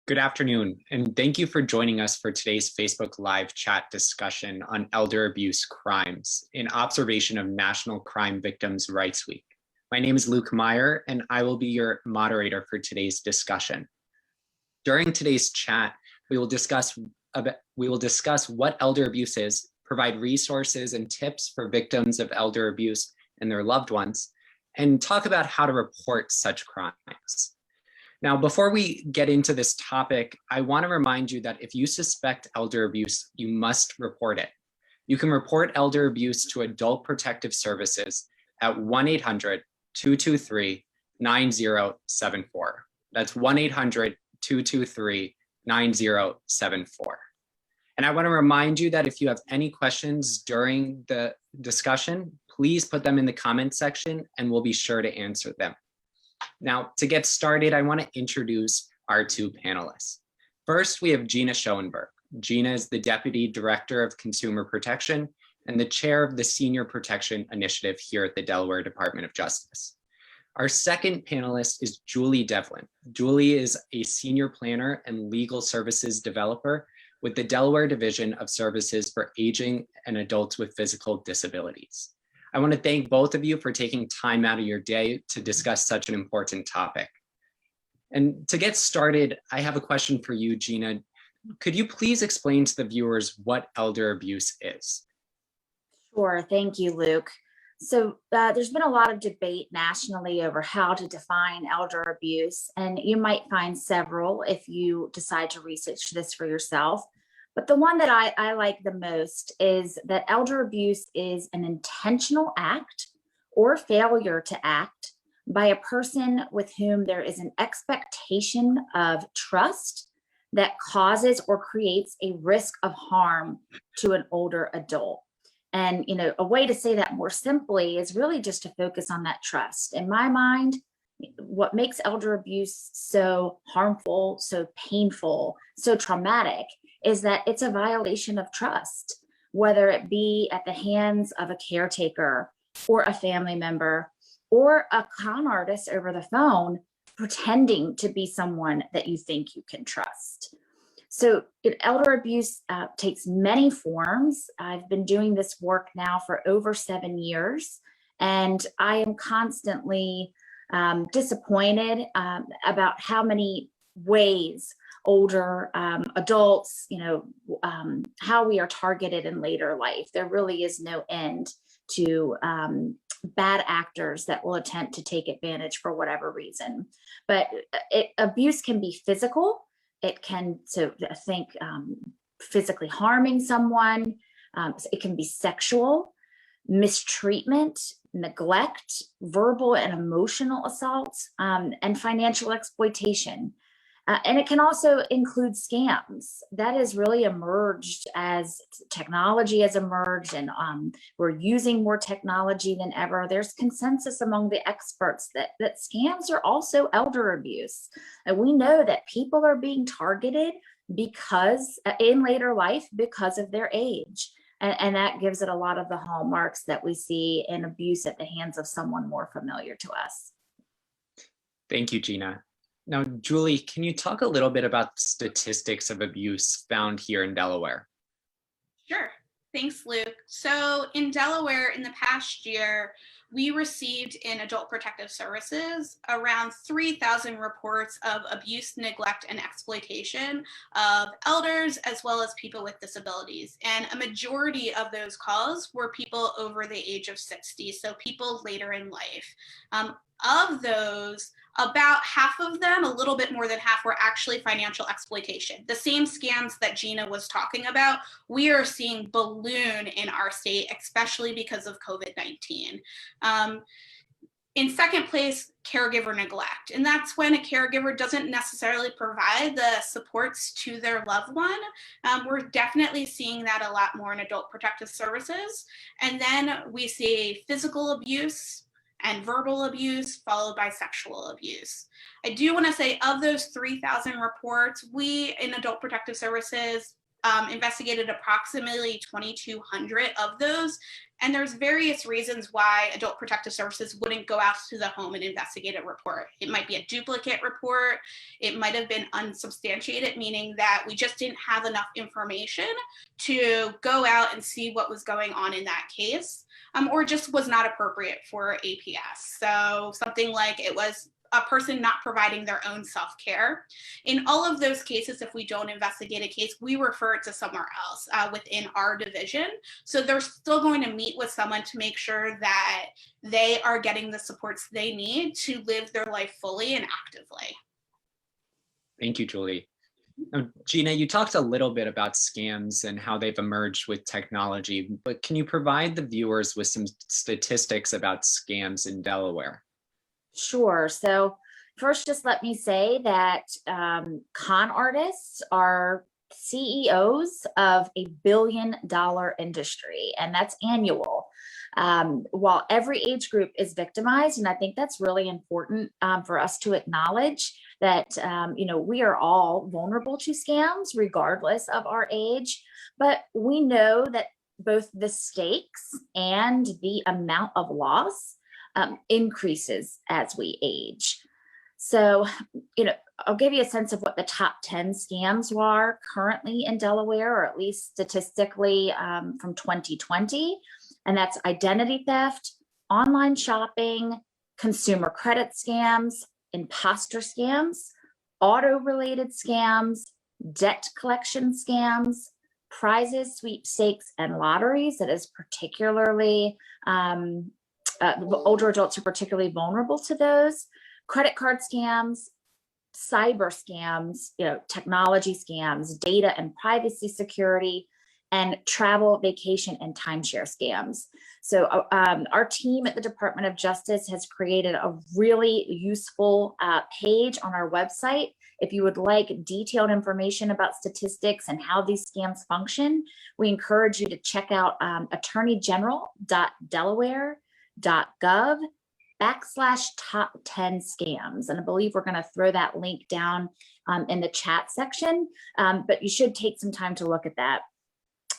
Good afternoon, and thank you for joining us for today's Facebook Live chat discussion on elder abuse crimes in observation of National Crime Victims' Rights Week. My name is Luke Meyer, and I will be your moderator for today's discussion. During today's chat, we will discuss what elder abuse is, provide resources and tips for victims of elder abuse and their loved ones, and talk about how to report such crimes. Now, before we get into this topic, I want to remind you that if you suspect elder abuse, you must report it. You can report elder abuse to Adult Protective Services at 1-800-223-9074. That's 1-800-223-9074. And I want to remind you that if you have any questions during the discussion, please put them in the comment section and we'll be sure to answer them. Now, to get started, I want to introduce our two panelists. First, we have Gina Schoenberg. Gina is the Deputy Director of Consumer Protection and the Chair of the Senior Protection Initiative here at the Delaware Department of Justice. Our second panelist is Julie Devlin. Julie is a Senior Planner and Legal Services Developer with the Delaware Division of Services for Aging and Adults with Physical Disabilities. I want to thank both of you for taking time out of your day to discuss such an important topic. And to get started, I have a question for you, Gina. Could you please explain to the viewers what elder abuse is? Sure, thank you, Luke. So there's been a lot of debate nationally over how to define elder abuse, and you might find several if you decide to research this for yourself. But the one that I like the most is that elder abuse is an intentional act or failure to act by a person with whom there is an expectation of trust that causes or creates a risk of harm to an older adult. And, a way to say that more simply is really just to focus on that trust. In my mind, what makes elder abuse so harmful, so painful, so traumatic is that it's a violation of trust, whether it be at the hands of a caretaker or a family member or a con artist over the phone pretending to be someone that you think you can trust. So elder abuse takes many forms. I've been doing this work now for over 7 years, and I am constantly disappointed about how many ways older adults, how we are targeted in later life. There really is no end to bad actors that will attempt to take advantage for whatever reason. But abuse can be physical. It can, physically harming someone. It can be sexual, mistreatment, neglect, verbal and emotional assaults, and financial exploitation. And it can also include scams. That has really emerged as technology has emerged, and we're using more technology than ever. There's consensus among the experts that scams are also elder abuse. And we know that people are being targeted because in later life because of their age. And that gives it a lot of the hallmarks that we see in abuse at the hands of someone more familiar to us. Thank you, Gina. Now, Julie, can you talk a little bit about statistics of abuse found here in Delaware? Sure. Thanks, Luke. So in Delaware, in the past year, we received in Adult Protective Services around 3,000 reports of abuse, neglect, and exploitation of elders as well as people with disabilities. And a majority of those calls were people over the age of 60, so people later in life. Of those, about half of them, a little bit more than half, were actually financial exploitation. The same scams that Gina was talking about, we are seeing balloon in our state, especially because of COVID-19. In second place, caregiver neglect. And that's when a caregiver doesn't necessarily provide the supports to their loved one. We're definitely seeing that a lot more in Adult Protective Services. And then we see physical abuse and verbal abuse, followed by sexual abuse. I do want to say of those 3,000 reports, we in Adult Protective Services investigated approximately 2,200 of those. And there's various reasons why Adult Protective Services wouldn't go out to the home and investigate a report. It might be a duplicate report. It might have been unsubstantiated, meaning that we just didn't have enough information to go out and see what was going on in that case, or just was not appropriate for APS. So something like it was a person not providing their own self-care. In all of those cases, if we don't investigate a case, we refer it to somewhere else within our division. So they're still going to meet with someone to make sure that they are getting the supports they need to live their life fully and actively. Thank you, Julie. Now, Gina, you talked a little bit about scams and how they've emerged with technology, but can you provide the viewers with some statistics about scams in Delaware? Sure. So first, just let me say that con artists are CEOs of $1 billion industry, and that's annual. While every age group is victimized, and I think that's really important for us to acknowledge that, we are all vulnerable to scams regardless of our age, but we know that both the stakes and the amount of loss increases as we age. So, I'll give you a sense of what the top 10 scams are currently in Delaware, or at least statistically from 2020. And that's identity theft, online shopping, consumer credit scams, imposter scams, auto-related scams, debt collection scams, prizes, sweepstakes, and lotteries. That is particularly older adults are particularly vulnerable to those. Credit card scams, cyber scams, technology scams, data and privacy security, and travel, vacation, and timeshare scams. So our team at the Department of Justice has created a really useful page on our website. If you would like detailed information about statistics and how these scams function, we encourage you to check out attorneygeneral.delaware.gov/top 10 scams. And I believe we're going to throw that link down in the chat section, but you should take some time to look at that.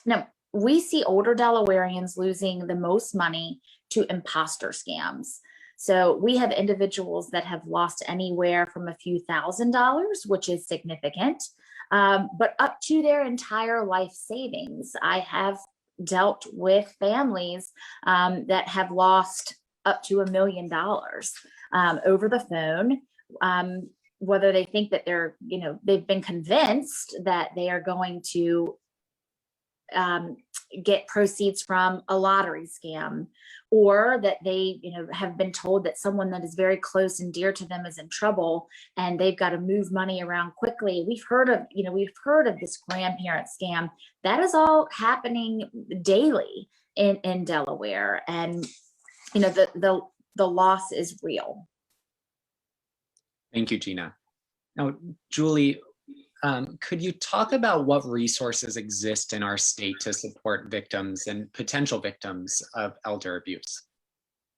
Now, we see older Delawareans losing the most money to imposter scams. So we have individuals that have lost anywhere from a few $1,000s, which is significant, but up to their entire life savings. I have dealt with families that have lost up to $1 million over the phone, whether they think that they've been convinced that they are going to get proceeds from a lottery scam, or that they have been told that someone that is very close and dear to them is in trouble and they've got to move money around quickly. We've heard of this grandparent scam. That is all happening daily in Delaware, and the loss is real. Thank you, Gina. Now, Julie, could you talk about what resources exist in our state to support victims and potential victims of elder abuse?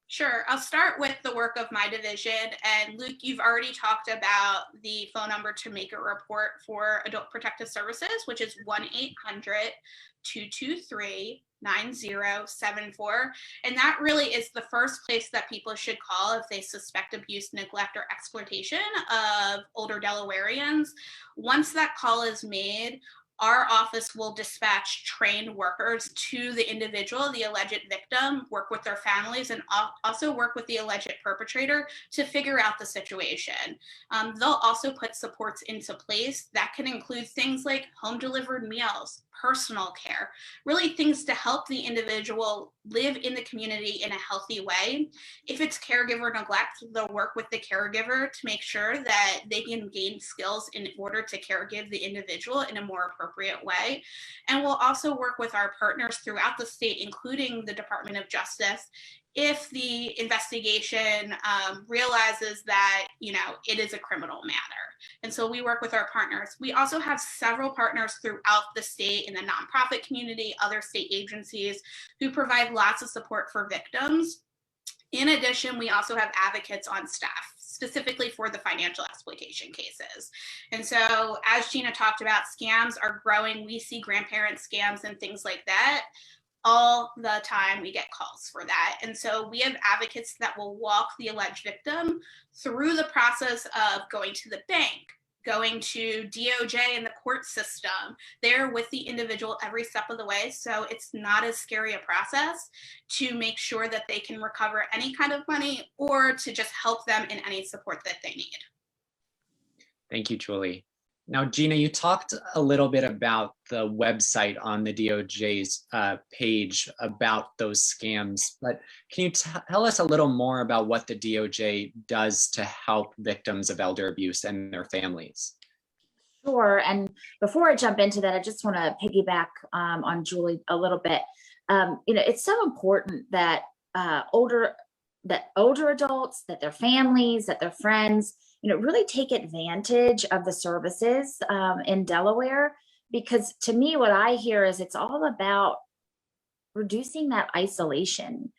Sure. I'll start with the work of my division. And Luke, you've already talked about the phone number to make a report for Adult Protective Services, which is 1-800-223-9074. And that really is the first place that people should call if they suspect abuse, neglect, or exploitation of older Delawareans. Once that call is made, our office will dispatch trained workers to the individual, the alleged victim, work with their families, and also work with the alleged perpetrator to figure out the situation. They'll also put supports into place that can include things like home delivered meals, personal care, really things to help the individual live in the community in a healthy way. If it's caregiver neglect, they'll work with the caregiver to make sure that they can gain skills in order to caregive the individual in a more appropriate way. And we'll also work with our partners throughout the state, including the Department of Justice, if the investigation realizes that, it is a criminal matter. And so we work with our partners. We also have several partners throughout the state in the nonprofit community, other state agencies who provide lots of support for victims. In addition, we also have advocates on staff. specifically for the financial exploitation cases. And so as Gina talked about, scams are growing. We see grandparent scams and things like that all the time. We get calls for that. And so we have advocates that will walk the alleged victim through the process of going to the bank, going to DOJ and the court system. They're with the individual every step of the way. So it's not as scary a process to make sure that they can recover any kind of money or to just help them in any support that they need. Thank you, Julie. Now, Gina, you talked a little bit about the website on the DOJ's page about those scams, but can you tell us a little more about what the DOJ does to help victims of elder abuse and their families? Sure. And before I jump into that, I just want to piggyback on Julie a little bit. It's so important that older adults, that their families, that their friends, really take advantage of the services in Delaware, because to me, what I hear is it's all about reducing that isolation.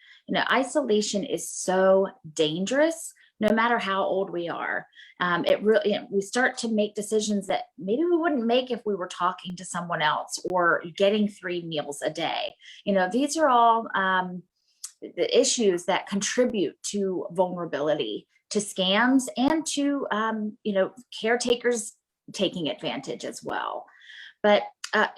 Isolation is so dangerous, no matter how old we are. It really, we start to make decisions that maybe we wouldn't make if we were talking to someone else or getting 3 meals a day. These are all the issues that contribute to vulnerability, to scams, and to caretakers taking advantage as well. But I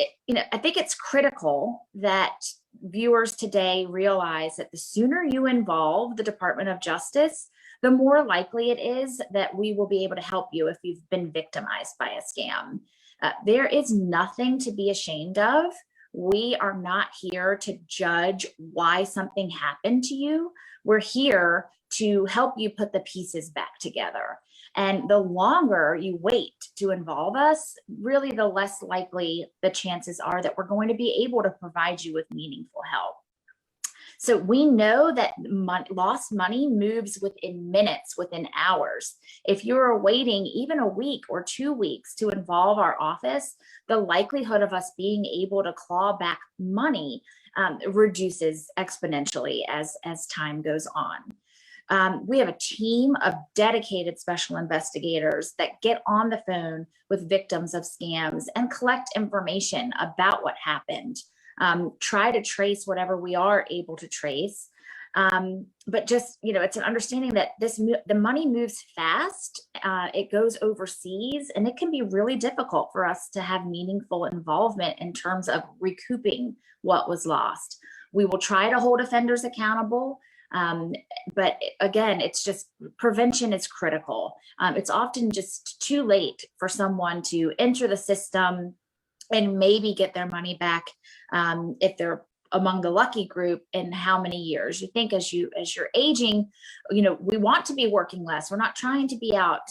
think it's critical that viewers today realize that the sooner you involve the Department of Justice, the more likely it is that we will be able to help you if you've been victimized by a scam. There is nothing to be ashamed of. We are not here to judge why something happened to you. We're here to help you put the pieces back together. And the longer you wait to involve us, really the less likely the chances are that we're going to be able to provide you with meaningful help. So we know that lost money moves within minutes, within hours. If you're waiting even a week or 2 weeks to involve our office, the likelihood of us being able to claw back money reduces exponentially as time goes on. We have a team of dedicated special investigators that get on the phone with victims of scams and collect information about what happened. Try to trace whatever we are able to trace. But just, it's an understanding that the money moves fast, it goes overseas, and it can be really difficult for us to have meaningful involvement in terms of recouping what was lost. We will try to hold offenders accountable. But again, it's just prevention is critical. It's often just too late for someone to enter the system and maybe get their money back if they're among the lucky group in how many years. You think as you're aging, we want to be working less. We're not trying to be out,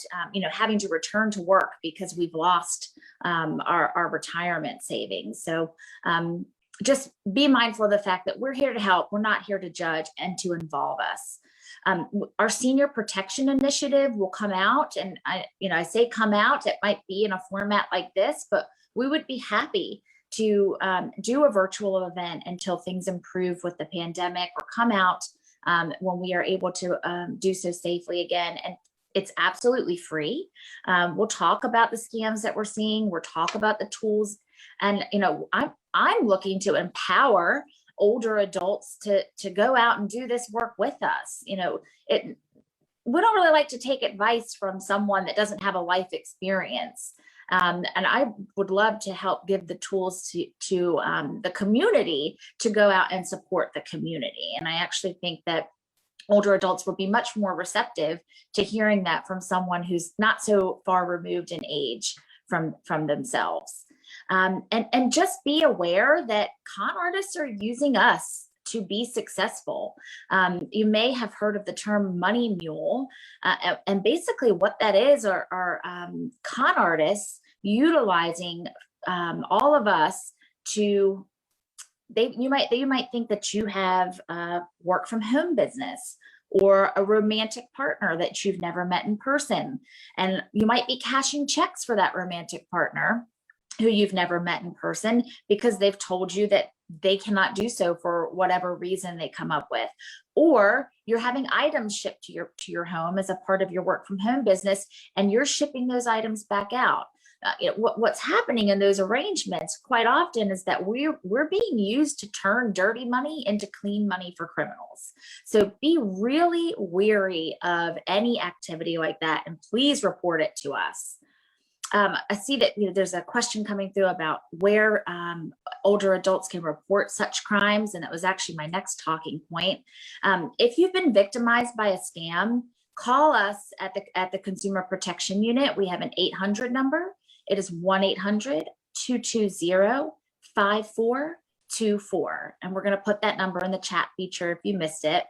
having to return to work because we've lost our retirement savings. So just be mindful of the fact that we're here to help. We're not here to judge and to involve us. Our senior protection initiative will come out, and I say come out, it might be in a format like this, but we would be happy to do a virtual event until things improve with the pandemic, or come out when we are able to do so safely again. And it's absolutely free. We'll talk about the scams that we're seeing. We'll talk about the tools. And, I'm looking to empower older adults to go out and do this work with us. We don't really like to take advice from someone that doesn't have a life experience. And I would love to help give the tools to the community to go out and support the community. And I actually think that older adults will be much more receptive to hearing that from someone who's not so far removed in age from themselves. And just be aware that con artists are using us to be successful. You may have heard of the term money mule. And basically what that is are con artists utilizing all of us to, you might think that you have a work from home business or a romantic partner that you've never met in person. And you might be cashing checks for that romantic partner who you've never met in person because they've told you that they cannot do so for whatever reason they come up with. Or you're having items shipped to your home as a part of your work from home business, and you're shipping those items back out. What's happening in those arrangements quite often is that we're being used to turn dirty money into clean money for criminals. So be really wary of any activity like that, and please report it to us. I see that there's a question coming through about where older adults can report such crimes, and that was actually my next talking point. If you've been victimized by a scam, call us at the Consumer Protection Unit. We have an 800 number. It is 1-800-220-5424. And we're going to put that number in the chat feature if you missed it.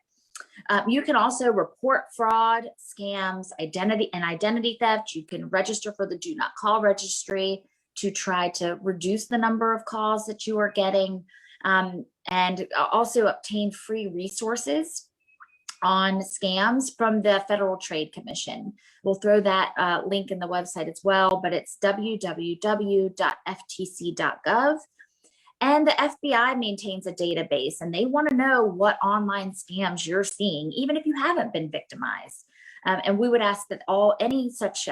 You can also report fraud, scams, identity theft. You can register for the Do Not Call registry to try to reduce the number of calls that you are getting, and also obtain free resources on scams from the Federal Trade Commission. We'll throw that link in the website as well, but it's www.ftc.gov. And the FBI maintains a database, and they want to know what online scams you're seeing, even if you haven't been victimized. And we would ask that any such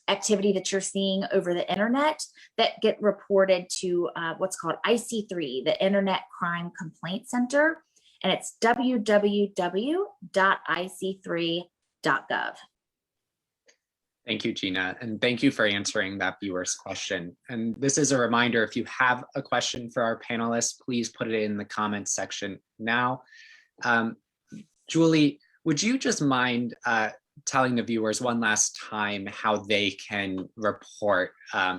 activity that you're seeing over the internet that get reported to what's called IC3, the Internet Crime Complaint Center, and it's www.ic3.gov. Thank you, Gina, and thank you for answering that viewer's question. And this is a reminder, if you have a question for our panelists, please put it in the comments section now. Julie, would you just mind telling the viewers one last time how they can report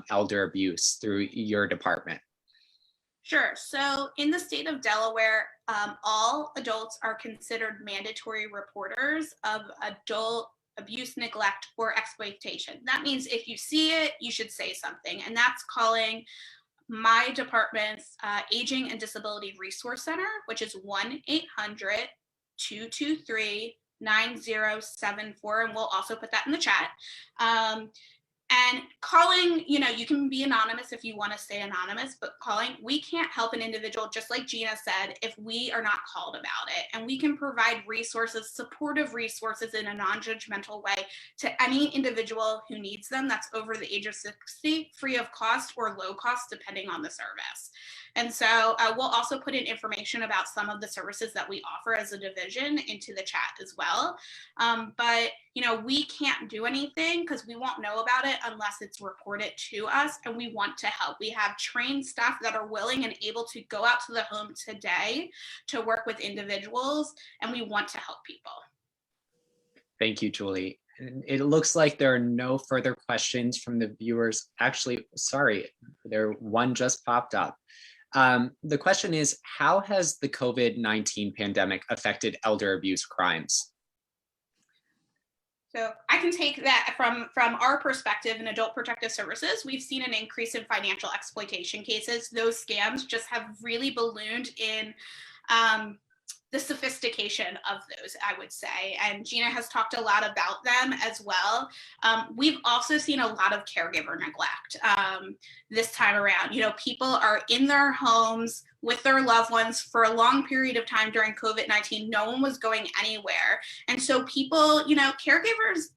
elder abuse through your department? Sure. So in the state of Delaware, all adults are considered mandatory reporters of adult abuse, neglect, or exploitation. That means if you see it, you should say something. And that's calling my department's Aging and Disability Resource Center, which is 1-800-223-9074. And we'll also put that in the chat. And calling, you can be anonymous if you want to stay anonymous, but we can't help an individual, just like Gina said, if we are not called about it. And we can provide resources, supportive resources in a non-judgmental way to any individual who needs them that's over the age of 60, free of cost or low cost, depending on the service. And so we'll also put in information about some of the services that we offer as a division into the chat as well. But we can't do anything because we won't know about it unless it's reported to us, and we want to help. We have trained staff that are willing and able to go out to the home today to work with individuals, and we want to help people. Thank you, Julie. It looks like there are no further questions from the viewers. Actually, sorry, one just popped up. The question is, how has the COVID-19 pandemic affected elder abuse crimes? So I can take that from our perspective in Adult Protective Services. We've seen an increase in financial exploitation cases. Those scams just have really ballooned in the sophistication of those, I would say. And Gina has talked a lot about them as well. We've also seen a lot of caregiver neglect this time around. People are in their homes with their loved ones for a long period of time during COVID-19. No one was going anywhere. And so people, caregivers,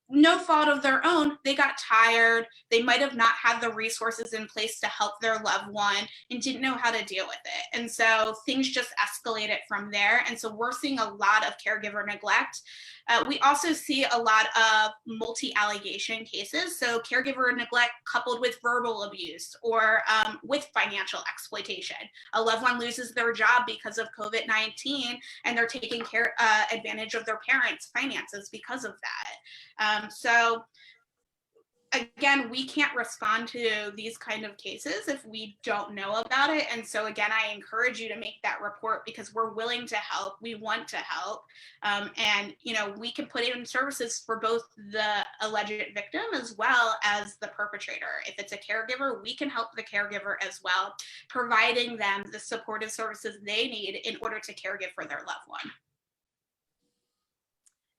no fault of their own, they got tired. They might have not had the resources in place to help their loved one and didn't know how to deal with it. And so things just escalated from there. And so we're seeing a lot of caregiver neglect. We also see a lot of multi-allegation cases. So caregiver neglect coupled with verbal abuse or with financial exploitation. A loved one loses their job because of COVID-19 and they're taking advantage of their parents' finances because of that. So again, we can't respond to these kind of cases if we don't know about it. And so again, I encourage you to make that report because we're willing to help. We want to help. And we can put in services for both the alleged victim as well as the perpetrator. If it's a caregiver, we can help the caregiver as well, providing them the supportive services they need in order to caregive for their loved one.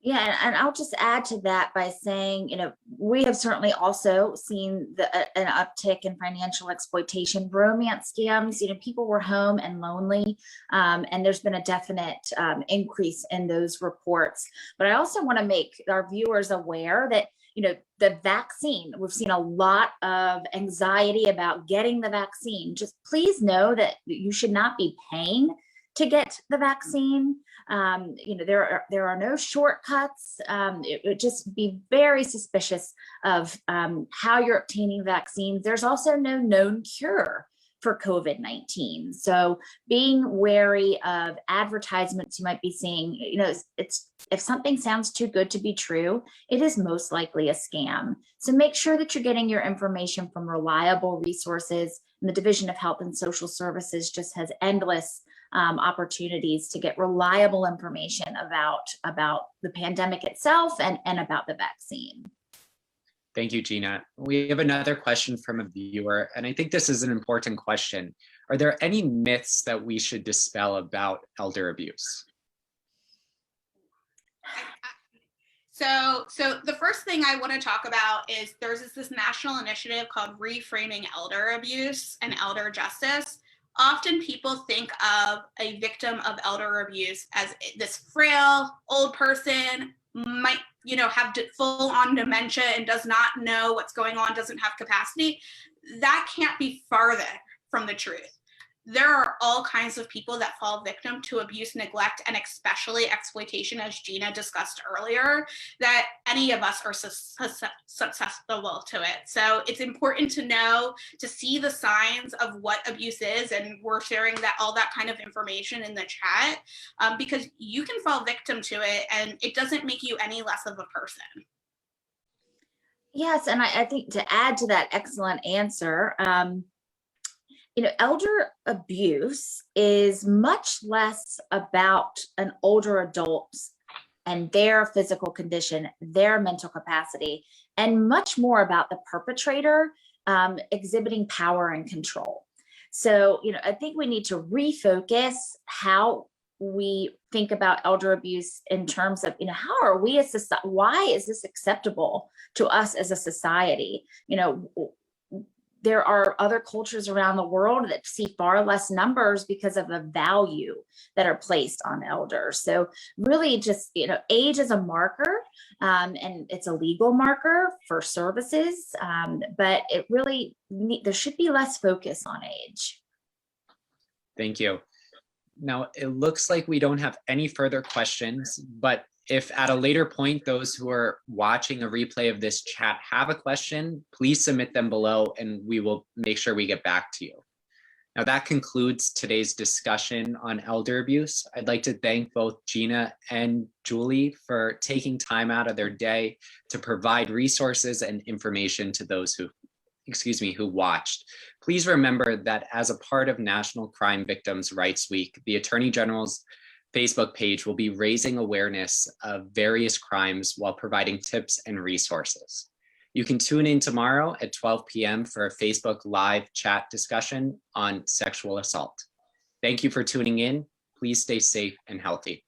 Yeah, and I'll just add to that by saying, we have certainly also seen an uptick in financial exploitation, romance scams. People were home and lonely, and there's been a definite increase in those reports. But I also want to make our viewers aware that, the vaccine, we've seen a lot of anxiety about getting the vaccine. Just please know that you should not be paying to get the vaccine. There are no shortcuts. It would just be very suspicious of how you're obtaining vaccines. There's also no known cure for COVID-19. So being wary of advertisements you might be seeing, if something sounds too good to be true, it is most likely a scam. So make sure that you're getting your information from reliable resources. And the Division of Health and Social Services just has endless opportunities to get reliable information about the pandemic itself and about the vaccine. Thank you, Gina. We have another question from a viewer, and I think this is an important question. Are there any myths that we should dispel about elder abuse? So the first thing I want to talk about is there's this national initiative called Reframing Elder Abuse and Elder Justice. Often people think of a victim of elder abuse as this frail old person, might have full on dementia and does not know what's going on, doesn't have capacity. That can't be farther from the truth. There are all kinds of people that fall victim to abuse, neglect, and especially exploitation, as Gina discussed earlier, that any of us are susceptible to it. So it's important to know, to see the signs of what abuse is, and we're sharing all that kind of information in the chat, because you can fall victim to it and it doesn't make you any less of a person. Yes, and I think to add to that excellent answer, elder abuse is much less about an older adult and their physical condition, their mental capacity, and much more about the perpetrator exhibiting power and control. So, I think we need to refocus how we think about elder abuse in terms of, how are we as society, why is this acceptable to us as a society? There are other cultures around the world that see far less numbers because of the value that are placed on elders. So really just, age is a marker, and it's a legal marker for services, but it really, there should be less focus on age. Thank you. Now, it looks like we don't have any further questions, but if at a later point, those who are watching a replay of this chat have a question, please submit them below and we will make sure we get back to you. Now that concludes today's discussion on elder abuse. I'd like to thank both Gina and Julie for taking time out of their day to provide resources and information to those who watched. Please remember that as a part of National Crime Victims' Rights Week, the Attorney General's Facebook page will be raising awareness of various crimes while providing tips and resources. You can tune in tomorrow at 12 p.m. for a Facebook live chat discussion on sexual assault. Thank you for tuning in. Please stay safe and healthy.